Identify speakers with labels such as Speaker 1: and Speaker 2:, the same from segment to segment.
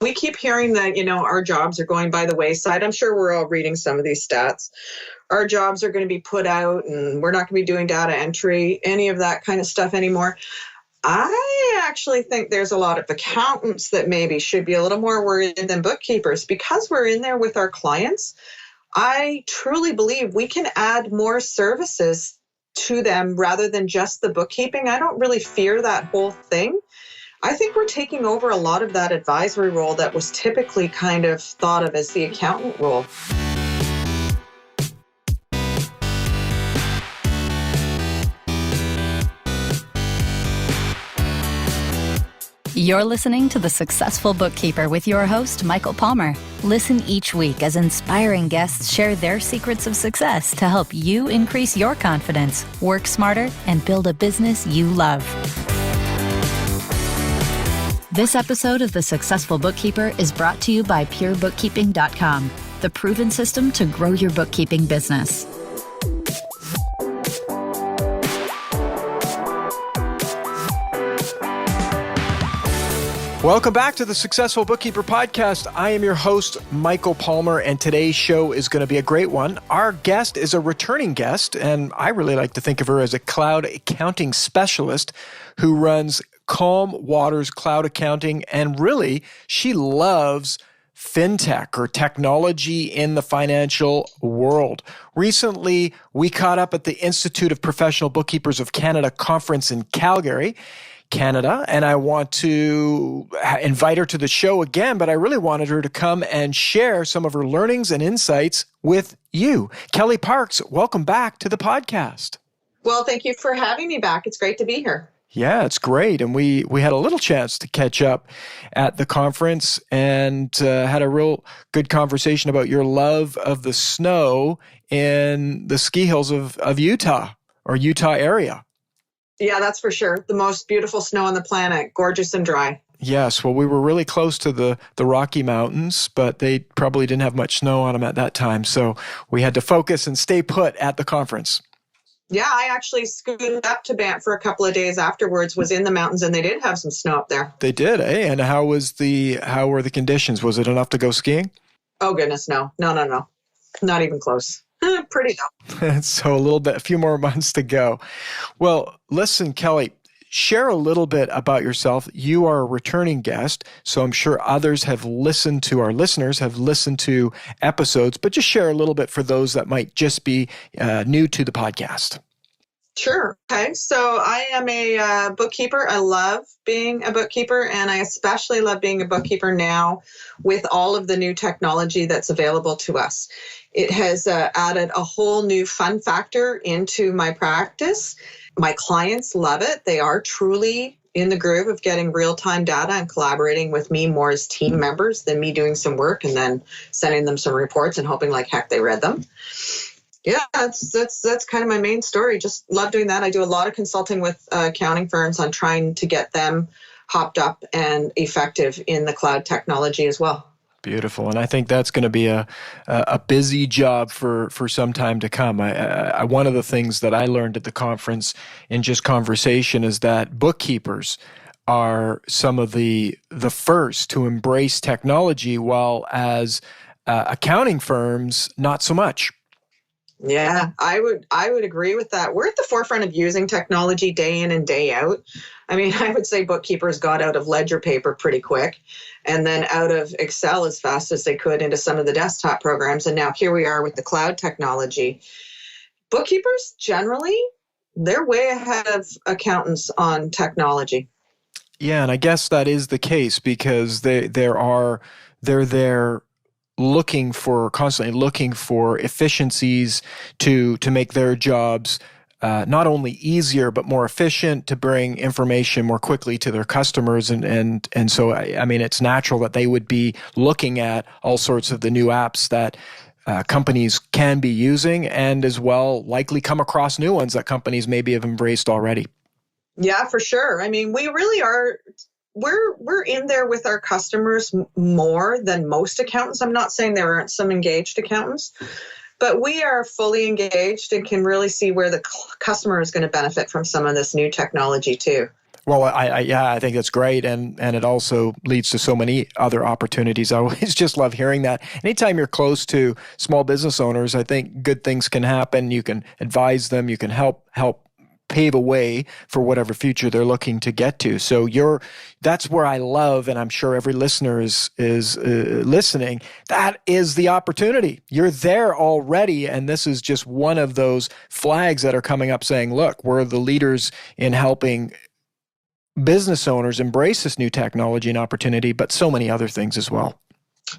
Speaker 1: we keep hearing that, our jobs are going by the wayside. I'm sure we're all reading some of these stats. Our jobs are going to be put out and we're not going to be doing data entry, any of that kind of stuff anymore. I actually think there's a lot of accountants that maybe should be a little more worried than bookkeepers because we're in there with our clients. I truly believe we can add more services to them rather than just the bookkeeping. I don't really fear that whole thing. I think we're taking over a lot of that advisory role that was typically kind of thought of as the accountant role.
Speaker 2: You're listening to The Successful Bookkeeper with your host, Michael Palmer. Listen each week as inspiring guests share their secrets of success to help you increase your confidence, work smarter, and build a business you love. This episode of The Successful Bookkeeper is brought to you by PureBookkeeping.com, the proven system to grow your bookkeeping business.
Speaker 3: Welcome back to the Successful Bookkeeper Podcast. I am your host, Michael Palmer, and today's show is going to be a great one. Our guest is a returning guest, and I really like to think of her as a cloud accounting specialist who runs Calm Waters Cloud Accounting, and really, she loves fintech or technology in the financial world. Recently, we caught up at the Institute of Professional Bookkeepers of Canada conference in Calgary, Canada, and I want to invite her to the show again, but I really wanted her to come and share some of her learnings and insights with you. Kellie Parks, welcome back to the podcast.
Speaker 1: Well, thank you for having me back. It's great to be here.
Speaker 3: Yeah, it's great. And we had a little chance to catch up at the conference and had a real good conversation about your love of the snow in the ski hills of Utah or Utah area.
Speaker 1: Yeah, that's for sure. The most beautiful snow on the planet, gorgeous and dry.
Speaker 3: Yes, well, we were really close to the Rocky Mountains, but they probably didn't have much snow on them at that time. So we had to focus and stay put at the conference.
Speaker 1: Yeah, I actually scooted up to Banff for a couple of days afterwards, was in the mountains, and they did have some snow up there.
Speaker 3: They did, eh? And how were the conditions? Was it enough to go skiing?
Speaker 1: Oh, goodness, no. No. Not even close. Pretty though.
Speaker 3: So a few more months to go. Well, listen, Kellie, share a little bit about yourself. You are a returning guest, so I'm sure our listeners have listened to episodes, but just share a little bit for those that might just be new to the podcast.
Speaker 1: Sure. Okay. So I am a bookkeeper. I love being a bookkeeper, and I especially love being a bookkeeper now with all of the new technology that's available to us. It has added a whole new fun factor into my practice. My clients love it. They are truly in the groove of getting real-time data and collaborating with me more as team members than me doing some work and then sending them some reports and hoping like heck they read them. Yeah, that's kind of my main story. Just love doing that. I do a lot of consulting with accounting firms on trying to get them hopped up and effective in the cloud technology as well.
Speaker 3: Beautiful. And I think that's going to be a busy job for some time to come. One of the things that I learned at the conference in just conversation is that bookkeepers are some of the first to embrace technology, while as accounting firms, not so much.
Speaker 1: Yeah, I would agree with that. We're at the forefront of using technology day in and day out. I mean, I would say bookkeepers got out of ledger paper pretty quick and then out of Excel as fast as they could into some of the desktop programs. And now here we are with the cloud technology. Bookkeepers, generally, they're way ahead of accountants on technology.
Speaker 3: Yeah, and I guess that is the case because they're there constantly looking for efficiencies to make their jobs not only easier but more efficient, to bring information more quickly to their customers, and so I mean it's natural that they would be looking at all sorts of the new apps that companies can be using, and as well likely come across new ones that companies maybe have embraced already.
Speaker 1: Yeah, for sure. I mean, we really are. We're in there with our customers more than most accountants. I'm not saying there aren't some engaged accountants, but we are fully engaged and can really see where the customer is going to benefit from some of this new technology too.
Speaker 3: Well, yeah, I think that's great, and it also leads to so many other opportunities. I always just love hearing that. Anytime you're close to small business owners, I think good things can happen. You can advise them. You can help pave a way for whatever future they're looking to get to. So that's where I love, and I'm sure every listener is listening. That is the opportunity. You're there already, and this is just one of those flags that are coming up saying, look, we're the leaders in helping business owners embrace this new technology and opportunity, but so many other things as well.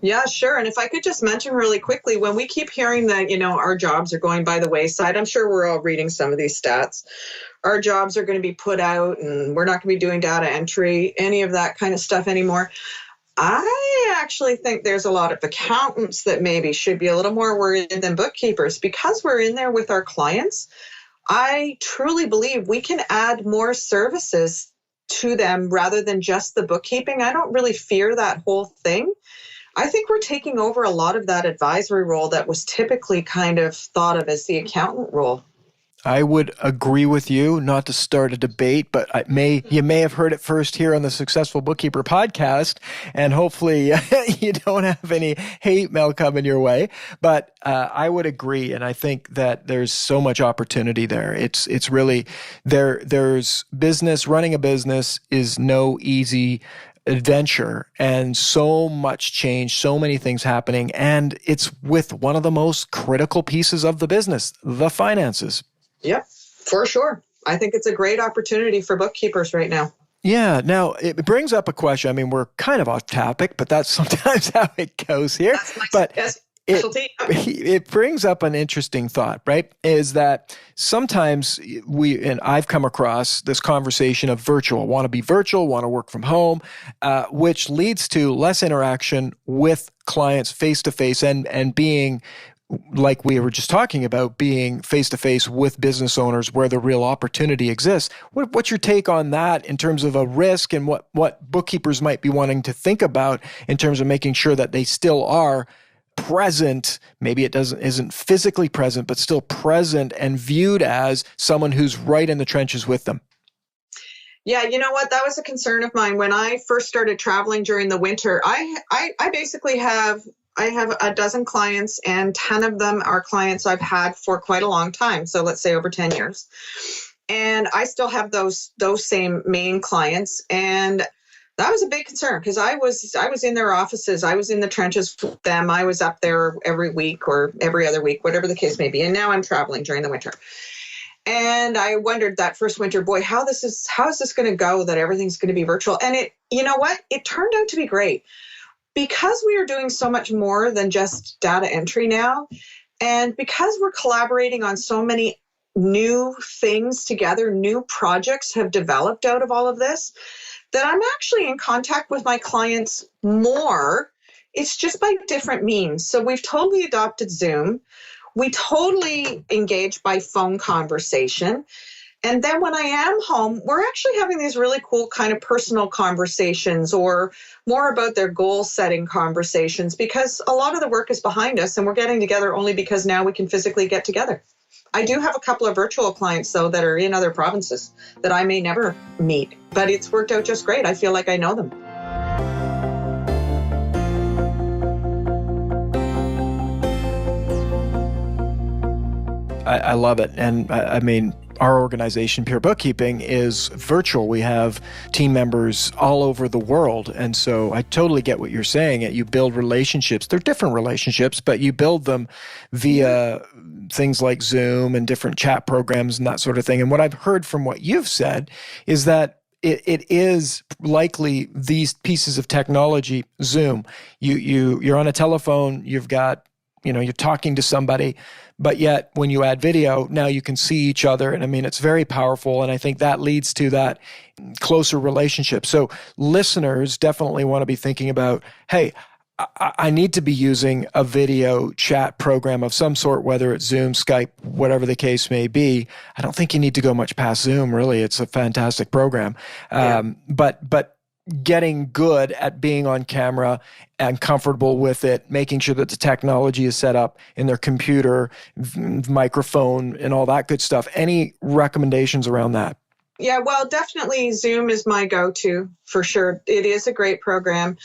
Speaker 1: Yeah, sure. And if I could just mention really quickly, when we keep hearing that, our jobs are going by the wayside, I'm sure we're all reading some of these stats. Our jobs are going to be put out and we're not going to be doing data entry, any of that kind of stuff anymore. I actually think there's a lot of accountants that maybe should be a little more worried than bookkeepers, because we're in there with our clients. I truly believe we can add more services to them rather than just the bookkeeping. I don't really fear that whole thing. I think we're taking over a lot of that advisory role that was typically kind of thought of as the accountant role.
Speaker 3: I would agree with you, not to start a debate, but you may have heard it first here on the Successful Bookkeeper podcast, and hopefully you don't have any hate mail coming your way. But I would agree, and I think that there's so much opportunity there. It's really there's business. Running a business is no easy adventure, and so much change, so many things happening, and it's with one of the most critical pieces of the business, the finances.
Speaker 1: Yep, for sure. I think it's a great opportunity for bookkeepers right now.
Speaker 3: Yeah. Now, it brings up a question. I mean, we're kind of off topic, but that's sometimes how it goes here.
Speaker 1: That's my
Speaker 3: but
Speaker 1: specialty.
Speaker 3: It brings up an interesting thought, right? Is that sometimes and I've come across this conversation of virtual, want to be virtual, want to work from home, which leads to less interaction with clients face-to-face and being, like we were just talking about, being face-to-face with business owners where the real opportunity exists. What's your take on that in terms of a risk, and what bookkeepers might be wanting to think about in terms of making sure that they still are present? Maybe it isn't physically present, but still present and viewed as someone who's right in the trenches with them.
Speaker 1: Yeah, you know what? That was a concern of mine when I first started traveling during the winter. I basically have a dozen clients, and 10 of them are clients I've had for quite a long time. So let's say over 10 years. And I still have those same main clients. And that was a big concern, because I was in their offices. I was in the trenches with them. I was up there every week or every other week, whatever the case may be. And now I'm traveling during the winter. And I wondered that first winter, boy, how is this going to go, that everything's going to be virtual? And you know what? It turned out to be great, because we are doing so much more than just data entry now. And because we're collaborating on so many new things together, new projects have developed out of all of this, that I'm actually in contact with my clients more. It's just by different means. So we've totally adopted Zoom. We totally engage by phone conversation. And then when I am home, we're actually having these really cool kind of personal conversations, or more about their goal setting conversations, because a lot of the work is behind us and we're getting together only because now we can physically get together. I do have a couple of virtual clients, though, that are in other provinces that I may never meet, but it's worked out just great. I feel like I know them.
Speaker 3: I love it. And I mean, our organization, Pure Bookkeeping, is virtual. We have team members all over the world. And so I totally get what you're saying. You build relationships. They're different relationships, but you build them via things like Zoom and different chat programs and that sort of thing. And what I've heard from what you've said is that it is likely these pieces of technology, Zoom, you're on a telephone, you've got, you're talking to somebody, but yet when you add video, now you can see each other. And I mean, it's very powerful. And I think that leads to that closer relationship. So listeners definitely want to be thinking about, hey, I need to be using a video chat program of some sort, whether it's Zoom, Skype, whatever the case may be. I don't think you need to go much past Zoom, really. It's a fantastic program. But getting good at being on camera and comfortable with it, making sure that the technology is set up in their computer, microphone, and all that good stuff. Any recommendations around that?
Speaker 1: Yeah, well, definitely Zoom is my go-to for sure. It is a great program.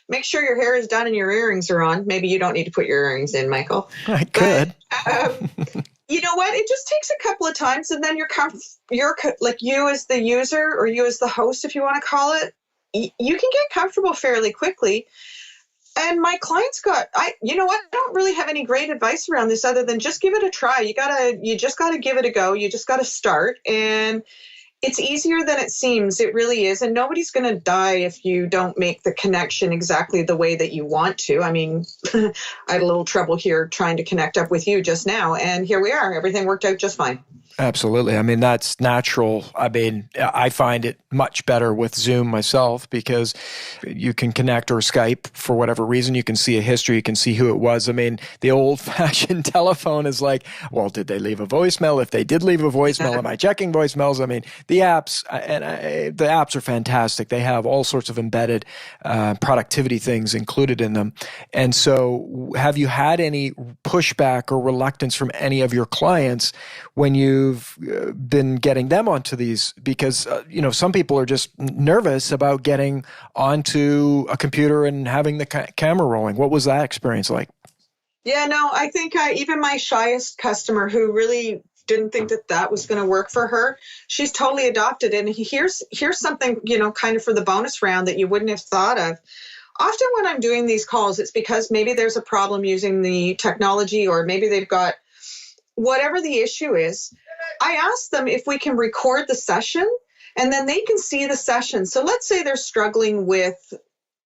Speaker 1: Make sure your hair is done and your earrings are on. Maybe you don't need to put your earrings in, Michael.
Speaker 3: I could.
Speaker 1: You know what? It just takes a couple of times, and then you're like, you as the user, or you as the host, if you want to call it, you can get comfortable fairly quickly. And my clients you know what? I don't really have any great advice around this other than just give it a try. You just gotta give it a go. You just gotta start, and it's easier than it seems. It really is. And nobody's going to die if you don't make the connection exactly the way that you want to. I mean, I had a little trouble here trying to connect up with you just now. And here we are. Everything worked out just fine.
Speaker 3: Absolutely. I mean, that's natural. I mean, I find it much better with Zoom myself because you can connect or Skype for whatever reason. You can see a history. You can see who it was. I mean, the old-fashioned telephone is like, well, did they leave a voicemail? If they did leave a voicemail, am I checking voicemails? I mean, the apps are fantastic. They have all sorts of embedded productivity things included in them. And so have you had any pushback or reluctance from any of your clients when you've been getting them onto these? Because, some people are just nervous about getting onto a computer and having the camera rolling. What was that experience like?
Speaker 1: Yeah, no, I think even my shyest customer who really didn't think that was going to work for her, she's totally adopted it. And here's something, kind of for the bonus round that you wouldn't have thought of. Often when I'm doing these calls, it's because maybe there's a problem using the technology, or maybe they've got whatever the issue is. I ask them if we can record the session, and then they can see the session. So let's say they're struggling with,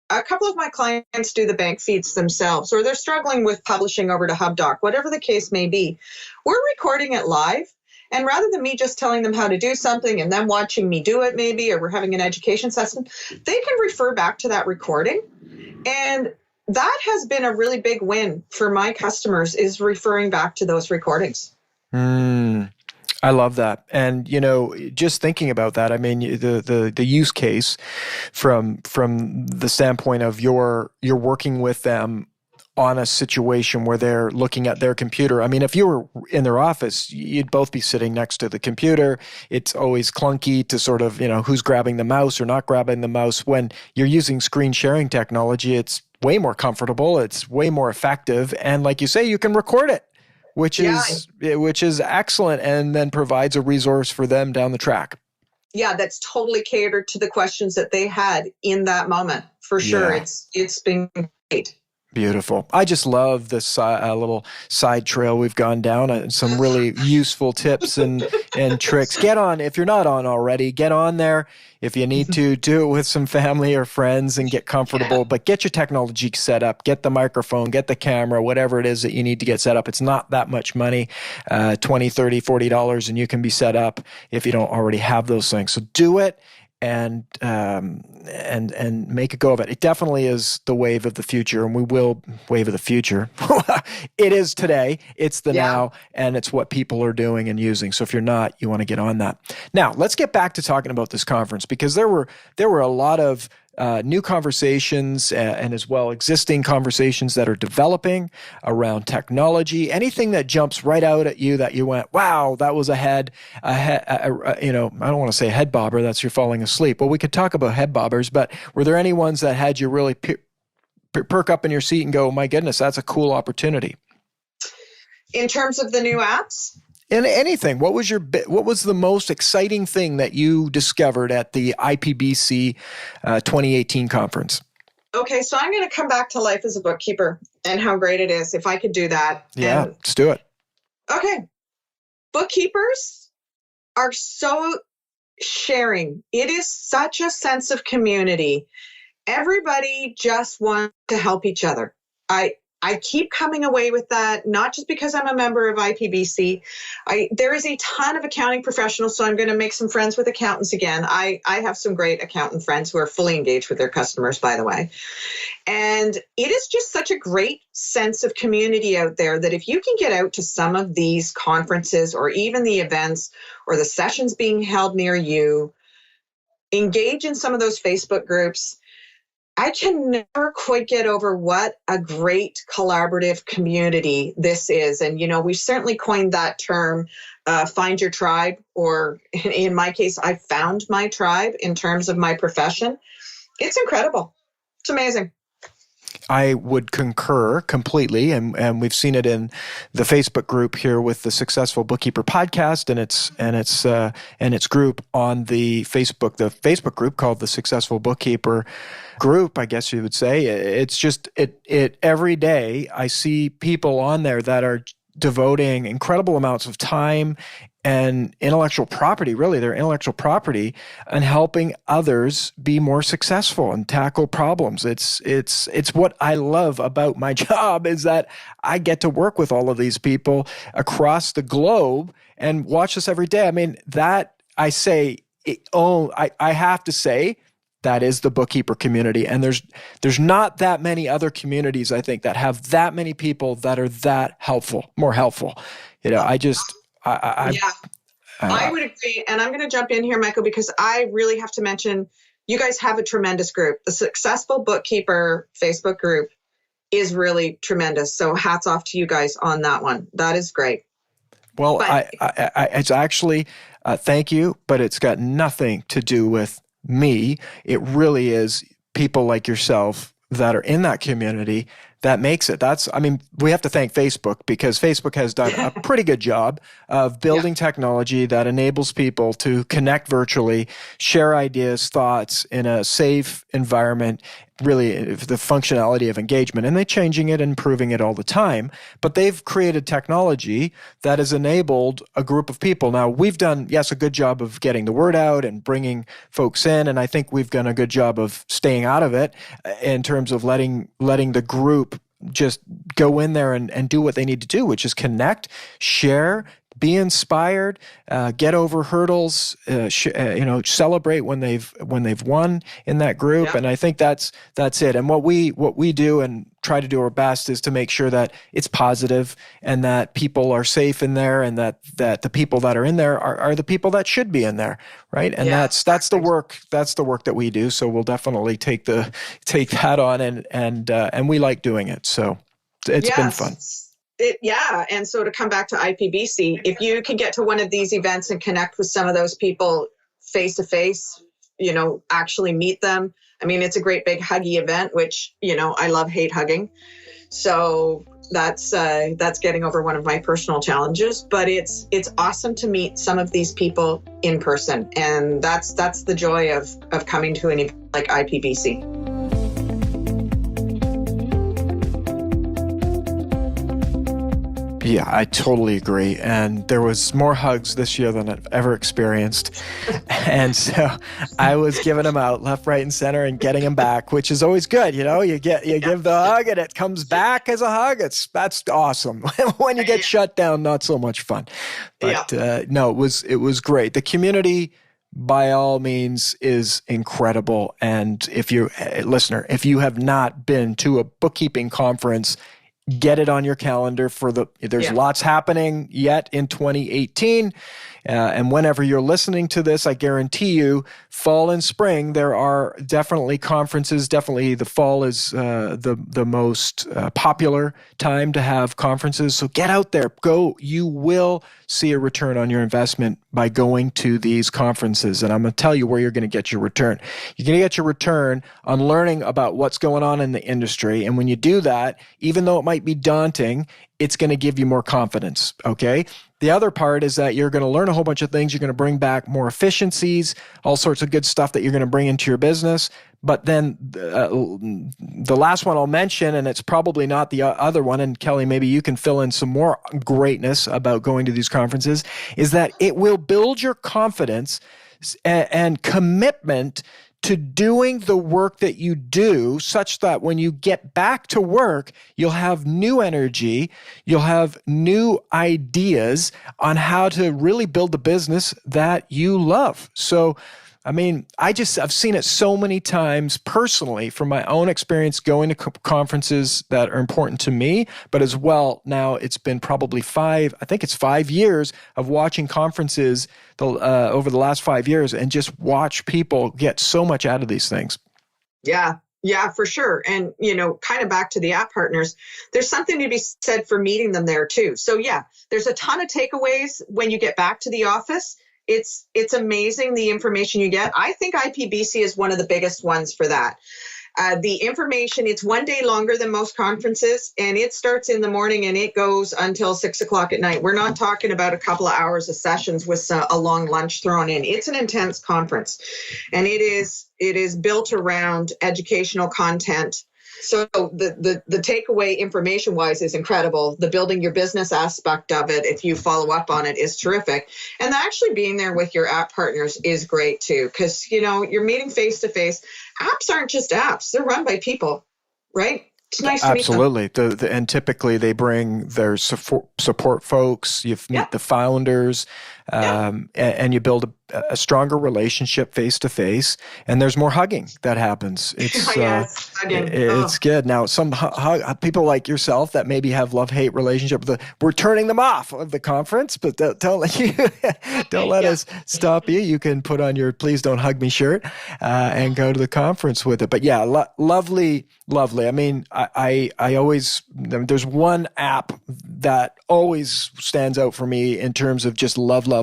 Speaker 1: a couple of my clients do the bank feeds themselves, or they're struggling with publishing over to HubDoc, whatever the case may be. We're recording it live. And rather than me just telling them how to do something and them watching me do it maybe, or we're having an education session, they can refer back to that recording. And that has been a really big win for my customers, is referring back to those recordings.
Speaker 3: I love that. And, just thinking about that, I mean, the use case from the standpoint of you're working with them on a situation where they're looking at their computer. I mean, if you were in their office, you'd both be sitting next to the computer. It's always clunky to sort of, who's grabbing the mouse or not grabbing the mouse. When you're using screen sharing technology, it's way more comfortable. It's way more effective. And like you say, you can record it, which is excellent, and then provides a resource for them down the track.
Speaker 1: Yeah, that's totally catered to the questions that they had in that moment. For sure. Yeah. It's been great.
Speaker 3: Beautiful. I just love this little side trail we've gone down, some really useful tips and tricks. Get on, if you're not on already, get on there. If you need to, do it with some family or friends and get comfortable, but get your technology set up, get the microphone, get the camera, whatever it is that you need to get set up. It's not that much money, $20, $30, $40, and you can be set up if you don't already have those things. So do it. And make a go of it. It definitely is the wave of the future, and we will wave of the future. It is today. It's the now, and it's what people are doing and using. So if you're not, you want to get on that. Now, let's get back to talking about this conference, because there were a lot of new conversations and as well existing conversations that are developing around technology. Anything that jumps right out at you that you went, wow, that was I don't want to say head bobber, that's you're falling asleep. Well, we could talk about head bobbers, but were there any ones that had you really perk up in your seat and go, my goodness, that's a cool opportunity?
Speaker 1: In terms of the new apps?
Speaker 3: In anything, what was the most exciting thing that you discovered at the IPBC 2018 conference?
Speaker 1: Okay, so I'm going to come back to life as a bookkeeper and how great it is if I could do that.
Speaker 3: Yeah, let's do it.
Speaker 1: Okay. Bookkeepers are so sharing. It is such a sense of community. Everybody just wants to help each other. I keep coming away with that, not just because I'm a member of IPBC. There is a ton of accounting professionals, so I'm going to make some friends with accountants again. I have some great accountant friends who are fully engaged with their customers, by the way. And it is just such a great sense of community out there that if you can get out to some of these conferences or even the events or the sessions being held near you, engage in some of those Facebook groups, I can never quite get over what a great collaborative community this is. And, we certainly coined that term, find your tribe, or in my case, I found my tribe in terms of my profession. It's incredible. It's amazing.
Speaker 3: I would concur completely, and we've seen it in the Facebook group here with the Successful Bookkeeper podcast, and its group on the Facebook group called the Successful Bookkeeper group, I guess you would say. It's just it every day I see people on there that are devoting incredible amounts of time and intellectual property, really their intellectual property, and helping others be more successful and tackle problems. It's what I love about my job is that I get to work with all of these people across the globe and watch this every day. I mean, that I say, I have to say, that is the bookkeeper community. And there's not that many other communities, I think, that have that many people that are that helpful, more helpful.
Speaker 1: I would agree. And I'm going to jump in here, Michael, because I really have to mention, you guys have a tremendous group. The Successful Bookkeeper Facebook group is really tremendous. So hats off to you guys on that one. That is great.
Speaker 3: Well, it's actually, thank you, but it's got nothing to do with me. It really is people like yourself that are in that community that makes it. We have to thank Facebook, because Facebook has done a pretty good job of building technology that enables people to connect virtually, share ideas, thoughts in a safe environment, really the functionality of engagement. And they're changing it and improving it all the time. But they've created technology that has enabled a group of people. Now, we've done, a good job of getting the word out and bringing folks in. And I think we've done a good job of staying out of it in terms of letting the group just go in there and do what they need to do, which is connect, share, be inspired, get over hurdles, celebrate when they've won in that group. Yeah. And I think that's it. And what we do and try to do our best is to make sure that it's positive and that people are safe in there, and that the people that are in there are the people that should be in there, right? And that's the work. That's the work that we do. So we'll definitely take that on, and we like doing it. So it's been fun.
Speaker 1: And so to come back to IPBC, if you can get to one of these events and connect with some of those people face to face, actually meet them. I mean, it's a great big huggy event, which, I hate hugging. So that's getting over one of my personal challenges, but it's awesome to meet some of these people in person. And that's the joy of coming to an event like IPBC.
Speaker 3: Yeah, I totally agree. And there was more hugs this year than I've ever experienced. And so I was giving them out left, right, and center and getting them back, which is always good. You give the hug and it comes back as a hug. That's awesome. When you get shut down, not so much fun. But no, it was great. The community, by all means, is incredible. And if you have not been to a bookkeeping conference, get it on your calendar there's lots happening yet in 2018. And whenever you're listening to this, I guarantee you, fall and spring, there are definitely conferences. Definitely the fall is the most popular time to have conferences. So get out there. Go. You will see a return on your investment by going to these conferences. And I'm going to tell you where you're going to get your return. You're going to get your return on learning about what's going on in the industry. And when you do that, even though it might be daunting, it's going to give you more confidence, okay? The other part is that you're going to learn a whole bunch of things. You're going to bring back more efficiencies, all sorts of good stuff that you're going to bring into your business. But then the last one I'll mention, and it's probably not the other one, and Kelly, maybe you can fill in some more greatness about going to these conferences, is that it will build your confidence and commitment to doing the work that you do, such that when you get back to work, you'll have new energy, you'll have new ideas on how to really build the business that you love. So, I mean, I've seen it so many times personally from my own experience going to conferences that are important to me, but as well, now it's been probably 5 years of watching conferences over the last 5 years and just watch people get so much out of these things.
Speaker 1: Yeah. Yeah, for sure. And, kind of back to the app partners, there's something to be said for meeting them there too. So yeah, there's a ton of takeaways when you get back to the office. It's amazing the information you get. I think IPBC is one of the biggest ones for that. The information, it's one day longer than most conferences, and it starts in the morning and it goes until 6 o'clock at night. We're not talking about a couple of hours of sessions with a long lunch thrown in. It's an intense conference, and it is built around educational content. So the takeaway information wise is incredible. The building your business aspect of it, if you follow up on it, is terrific. And actually being there with your app partners is great too, because you're meeting face to face. Apps aren't just apps; they're run by people, right? It's nice to meet them.
Speaker 3: Absolutely. And typically they bring their support folks. You meet the founders, and you build a stronger relationship face to face. And there's more hugging that happens. It's it's good. Now, some people like yourself that maybe have love-hate relationship, we're turning them off of the conference, but don't let us stop you. You can put on your "Please Don't Hug Me" shirt and go to the conference with it. But yeah, lovely. I mean, I always, there's one app that always stands out for me in terms of just love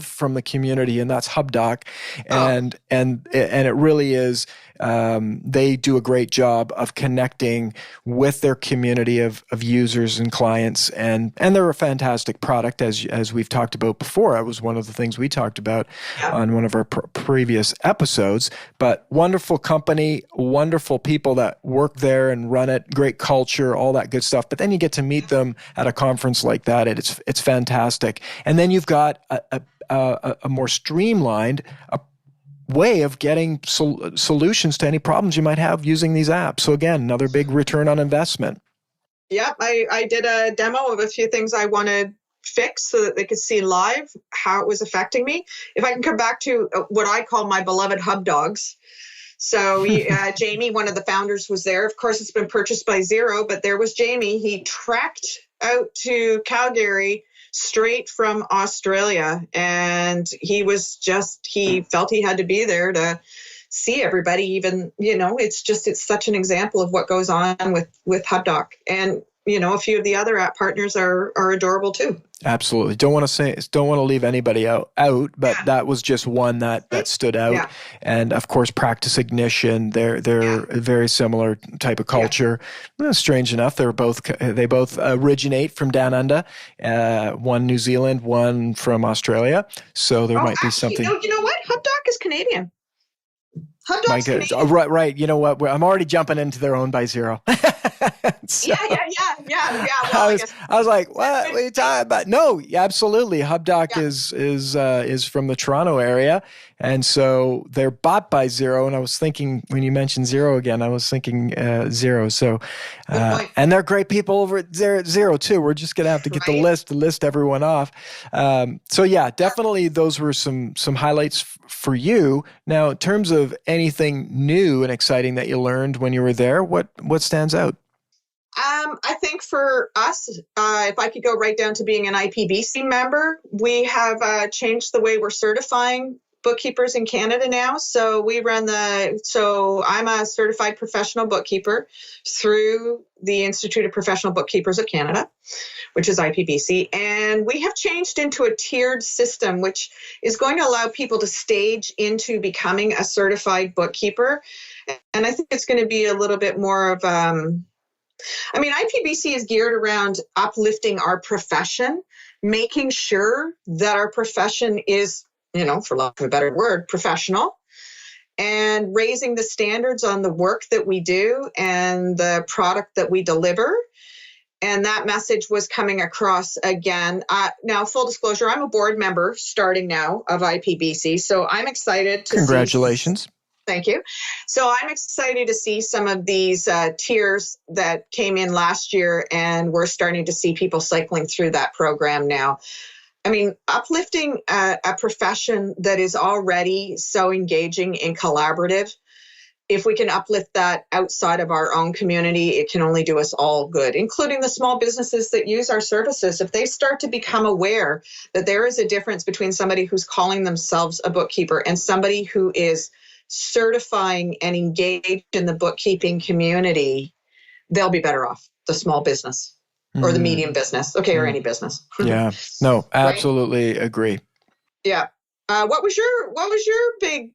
Speaker 3: from the community, and that's HubDoc. And it really is, they do a great job of connecting with their community of users and clients, and they're a fantastic product, as we've talked about before. That was one of the things we talked about on one of our previous episodes. But wonderful company, wonderful people that work there and run it, great culture, all that good stuff. But then you get to meet them at a conference like that, and it's fantastic. And then you've got a more streamlined way of getting solutions to any problems you might have using these apps. So again, another big return on investment.
Speaker 1: Yep, I did a demo of a few things I wanted fixed so that they could see live how it was affecting me. If I can come back to what I call my beloved hub dogs. So Jamie, one of the founders, was there. Of course, it's been purchased by Xero, but there was Jamie. He trekked out to Calgary straight from Australia, and he felt he had to be there to see everybody. Even, it's such an example of what goes on with HubDoc. And a few of the other app partners are adorable too.
Speaker 3: Absolutely. Don't want to leave anybody out, but that was just one that stood out. Yeah. And of course, Practice Ignition, they're a very similar type of culture. Yeah. Strange enough, they both originate from Down Under, one New Zealand, one from Australia. So there might be something.
Speaker 1: You know what? HubDoc is Canadian. HubDoc's Canadian.
Speaker 3: Oh, right. You know what? I'm already jumping into their own by Xero.
Speaker 1: So, yeah.
Speaker 3: Well, I was like, what are you talking about? No, absolutely. HubDoc is from the Toronto area. And so they're bought by Xero. And I was thinking, when you mentioned Xero again, I was thinking Xero. So, and they're great people over at Xero too. We're just going to have to get the list everyone off. So yeah, definitely those were some highlights for you. Now, in terms of anything new and exciting that you learned when you were there, what stands out?
Speaker 1: I think for us, if I could go right down to being an IPBC member, we have changed the way we're certifying bookkeepers in Canada now. So I'm a certified professional bookkeeper through the Institute of Professional Bookkeepers of Canada, which is IPBC. And we have changed into a tiered system, which is going to allow people to stage into becoming a certified bookkeeper. And I think it's going to be a little bit more of, IPBC is geared around uplifting our profession, making sure that our profession is, for lack of a better word, professional, and raising the standards on the work that we do and the product that we deliver. And that message was coming across again. Now, full disclosure, I'm a board member starting now of IPBC, so I'm excited to
Speaker 3: Congratulations.
Speaker 1: Thank you. So I'm excited to see some of these tiers that came in last year, and we're starting to see people cycling through that program now. Uplifting a profession that is already so engaging and collaborative, if we can uplift that outside of our own community, it can only do us all good, including the small businesses that use our services. If they start to become aware that there is a difference between somebody who's calling themselves a bookkeeper and somebody who is certifying and engaged in the bookkeeping community, they'll be better off, the small business or the medium business, or any business.
Speaker 3: Yeah, no, absolutely
Speaker 1: right?
Speaker 3: agree.
Speaker 1: Yeah. What was your big,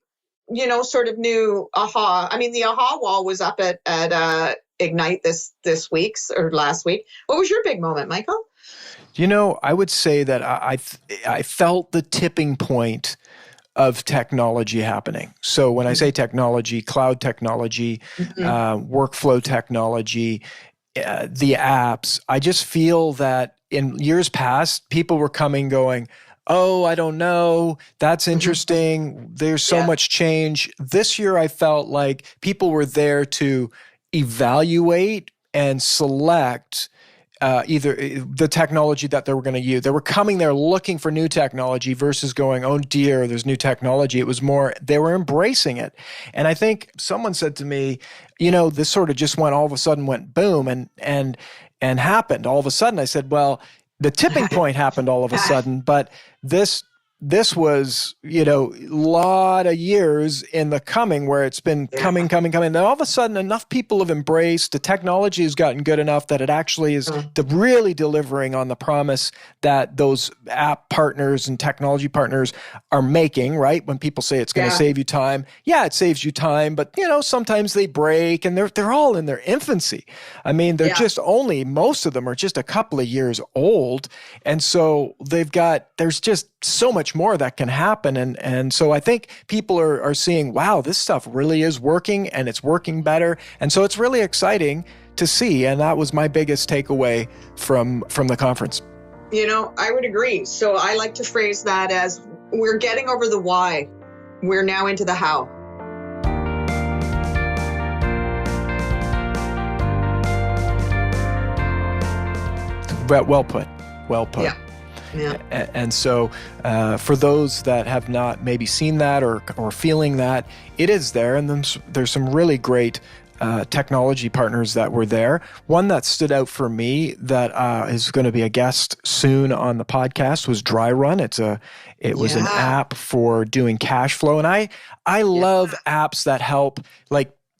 Speaker 1: sort of new aha? I mean, the aha wall was up at Ignite this week or last week. What was your big moment, Michael?
Speaker 3: I would say that I felt the tipping point of technology happening. So when I say technology, cloud technology, workflow technology, the apps, I just feel that in years past, people were going, oh, I don't know, that's interesting. There's so much change. This year, I felt like people were there to evaluate and select either the technology that they were going to use. They were coming there looking for new technology versus going, oh dear, there's new technology. It was more, they were embracing it. And I think someone said to me, this sort of just all of a sudden went boom and happened all of a sudden. I said, well, the tipping point happened all of a sudden, but this was, a lot of years in the coming where it's been coming. And then all of a sudden, enough people have embraced, the technology has gotten good enough that it actually is really delivering on the promise that those app partners and technology partners are making, right? When people say it's going to save you time. Yeah, it saves you time, but, sometimes they break and they're all in their infancy. I mean, they're just most of them are just a couple of years old. And so there's just so much more that can happen. And so I think people are seeing, wow, this stuff really is working and it's working better. And so it's really exciting to see. And that was my biggest takeaway from the conference.
Speaker 1: I would agree. So I like to phrase that as we're getting over the why. We're now into the how.
Speaker 3: Well put.
Speaker 1: Yeah.
Speaker 3: And so for those that have not maybe seen that or feeling that, it is there. And then there's some really great technology partners that were there. One that stood out for me that is going to be a guest soon on the podcast was Dry Run. It was an app for doing cash flow. And I love apps that help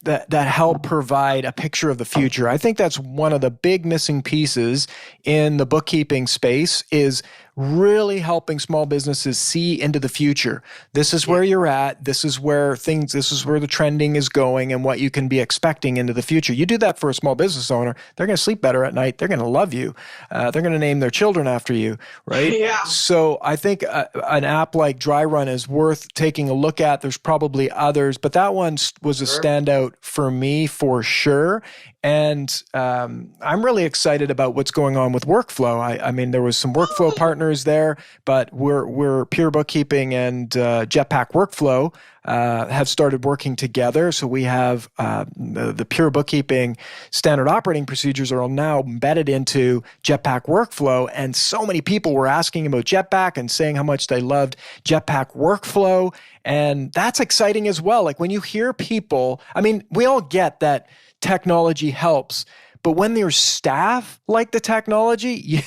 Speaker 3: that help provide a picture of the future. I think that's one of the big missing pieces in the bookkeeping space is really helping small businesses see into the future. This is where you're at. This is where the trending is going and what you can be expecting into the future. You do that for a small business owner, they're going to sleep better at night. They're going to love you. They're going to name their children after you, right?
Speaker 1: Yeah.
Speaker 3: So I think an app like Dry Run is worth taking a look at. There's probably others, but that one was a standout for me for sure. And I'm really excited about what's going on with workflow. I mean, there was some workflow partners there, but we're Pure Bookkeeping and Jetpack Workflow have started working together. So we have the Pure Bookkeeping standard operating procedures are now embedded into Jetpack Workflow. And so many people were asking about Jetpack and saying how much they loved Jetpack Workflow. And that's exciting as well. Like when you hear people, I mean, we all get that technology helps, but when there's staff like the technology,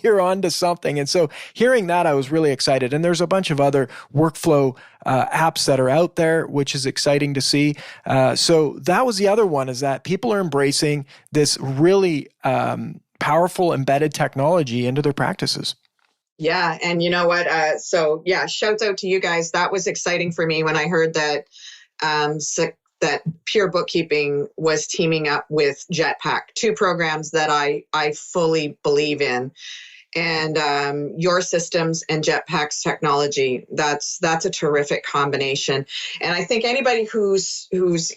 Speaker 3: you're onto something. And so hearing that, I was really excited. And there's a bunch of other workflow apps that are out there, which is exciting to see. So that was the other one, is that people are embracing this really powerful embedded technology into their practices.
Speaker 1: Yeah. And you know what? Shouts out to you guys. That was exciting for me when I heard that that Pure Bookkeeping was teaming up with Jetpack, two programs that I fully believe in. And your systems and Jetpack's technology, that's a terrific combination. And I think anybody who's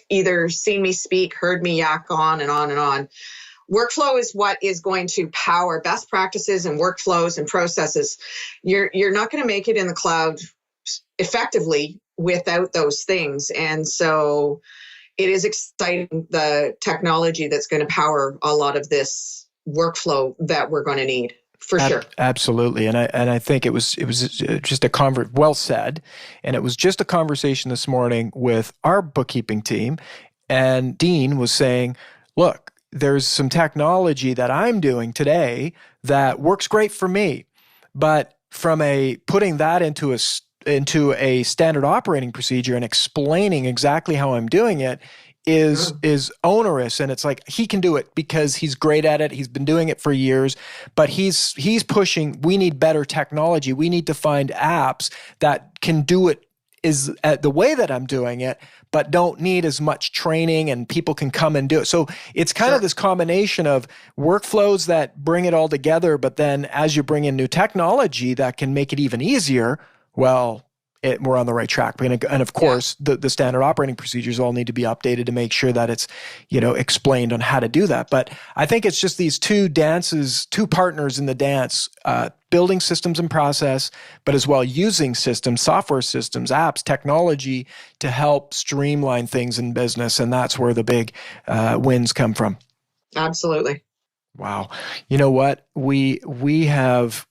Speaker 1: either seen me speak, heard me yak on and on and on, workflow is what is going to power best practices and workflows and processes. You're not going to make it in the cloud effectively without those things. And so it is exciting, the technology that's going to power a lot of this workflow that we're going to need, for sure.
Speaker 3: Absolutely. And I think it was just well said. And it was just a conversation this morning with our bookkeeping team. And Dean was saying, look, there's some technology that I'm doing today that works great for me. But from putting that into into a standard operating procedure and explaining exactly how I'm doing it is onerous. And it's like, he can do it because he's great at it. He's been doing it for years, but he's pushing, we need better technology. We need to find apps that can do it the way that I'm doing it, but don't need as much training and people can come and do it. So it's kind of this combination of workflows that bring it all together, but then as you bring in new technology that can make it even easier, well, we're on the right track. And of course, the standard operating procedures all need to be updated to make sure that it's, explained on how to do that. But I think it's just these two partners in the dance, building systems and process, but as well using systems, software systems, apps, technology to help streamline things in business. And that's where the big wins come from.
Speaker 1: Absolutely.
Speaker 3: Wow. You know what? We have...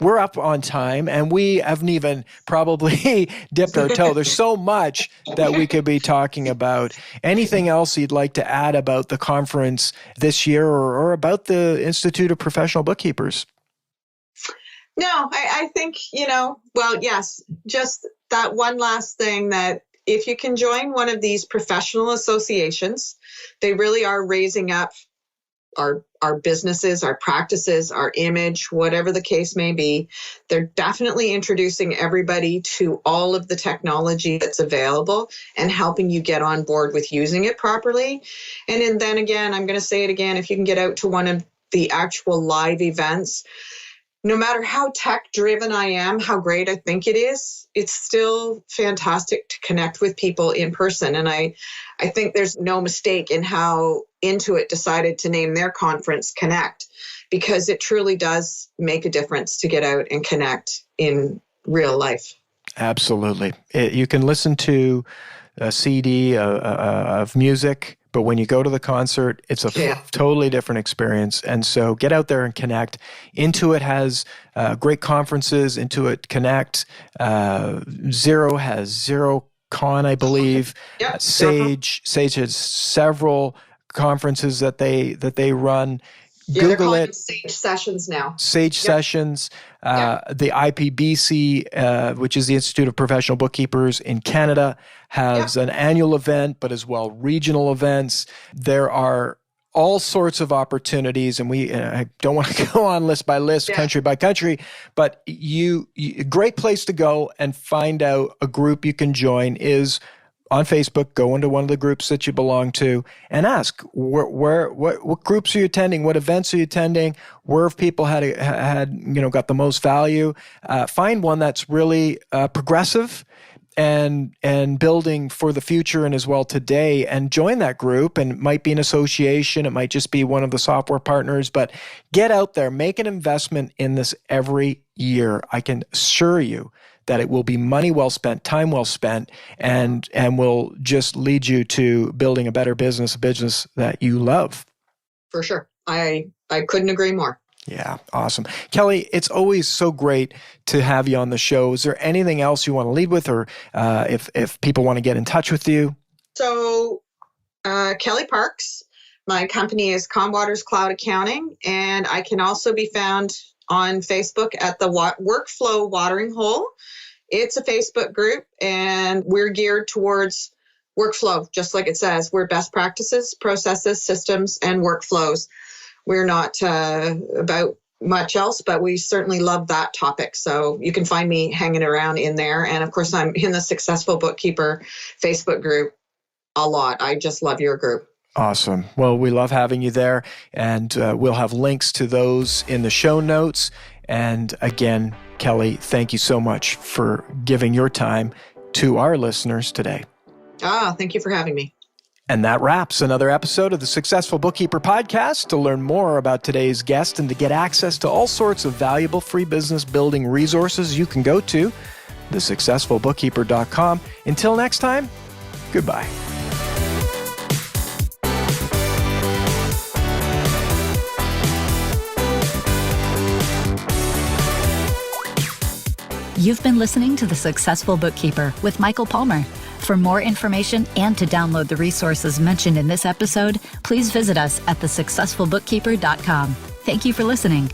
Speaker 3: we're up on time and we haven't even probably dipped our toe. There's so much that we could be talking about. Anything else you'd like to add about the conference this year or about the Institute of Professional Bookkeepers?
Speaker 1: No, I think, yes, just that one last thing, that if you can join one of these professional associations, they really are raising up our businesses, our practices, our image, whatever the case may be. They're definitely introducing everybody to all of the technology that's available and helping you get on board with using it properly. And then again, I'm going to say it again, if you can get out to one of the actual live events, no matter how tech-driven I am, how great I think it is, it's still fantastic to connect with people in person. And I think there's no mistake in how Intuit decided to name their conference Connect, because it truly does make a difference to get out and connect in real life.
Speaker 3: Absolutely. You can listen to a CD of music, but when you go to the concert, it's a totally different experience. And so get out there and connect. Intuit has great conferences. Intuit Connect. Xero has XeroCon, I believe.
Speaker 1: Yep.
Speaker 3: Sage has several conferences that they run. Google it.
Speaker 1: Sage Sessions now.
Speaker 3: Sage Sessions, the IPBC, which is the Institute of Professional Bookkeepers in Canada, has an annual event, but as well regional events. There are all sorts of opportunities, and I don't want to go on list by list, country by country, but great place to go and find out a group you can join is on Facebook. Go into one of the groups that you belong to and ask what groups are you attending, what events are you attending, where have people got the most value. Find one that's really progressive and building for the future and as well today, and join that group. And it might be an association, it might just be one of the software partners, but get out there, make an investment in this every year. I can assure you that it will be money well spent, time well spent, and will just lead you to building a better business, a business that you love. For sure. I couldn't agree more. Yeah, awesome. Kellie, it's always so great to have you on the show. Is there anything else you want to lead with, or if people want to get in touch with you? So, Kellie Parks, my company is Comwaters Cloud Accounting, and I can also be found on Facebook at the Workflow Watering Hole. It's a Facebook group, and we're geared towards workflow, just like it says. We're best practices, processes, systems, and workflows. We're not about much else, but we certainly love that topic. So you can find me hanging around in there. And of course, I'm in the Successful Bookkeeper Facebook group a lot. I just love your group. Awesome. Well, we love having you there, and we'll have links to those in the show notes. And again, Kellie, thank you so much for giving your time to our listeners today. Thank you for having me. And that wraps another episode of the Successful Bookkeeper podcast. To learn more about today's guest and to get access to all sorts of valuable free business building resources, you can go to thesuccessfulbookkeeper.com. Until next time, goodbye.
Speaker 2: You've been listening to The Successful Bookkeeper with Michael Palmer. For more information and to download the resources mentioned in this episode, please visit us at thesuccessfulbookkeeper.com. Thank you for listening.